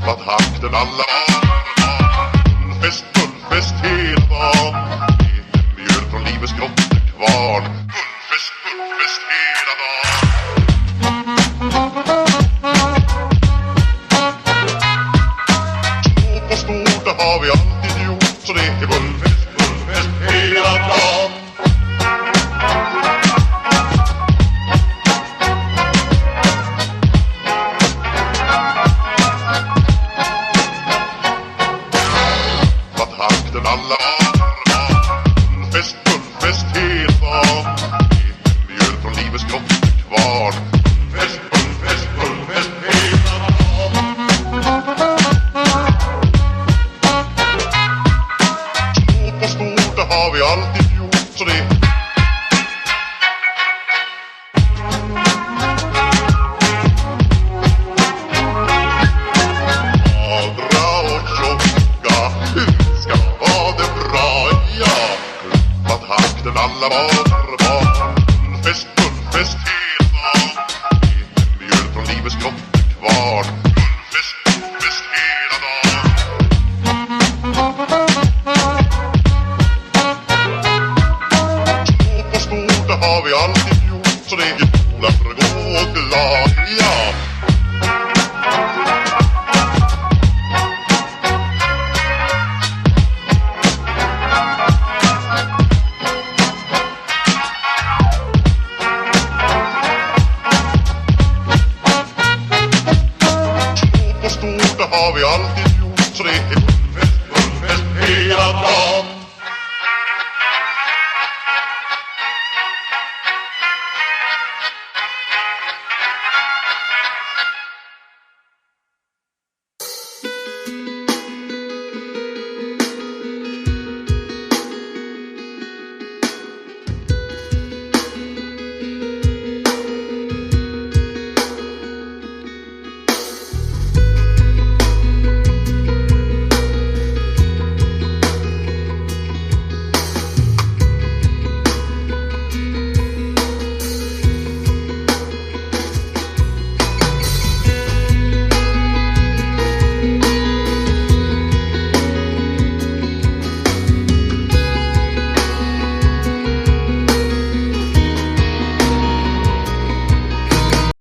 klappat hakten alla Fullfest hela dagen. Mjöl från livets grottekvarn. Fullfest hela dagen. Små på stort, det har vi alltid gjort. Så det är fullfest hela dagen. Hakten alla fullfest hela dagen. Mjöl från livets grottekvarn. Fullfest hela dagen. Små på stort, det har vi alltid gjort. Så det magra och tjocka ska ha det bra, ja. Klappat hakten alla barn. Fullfest hela dagen. Mjöl från livets grottekvarn. Fullfest hela dagen. Små på stort, det har vi alltid gjort. Så det är goda för att gå glad, ja.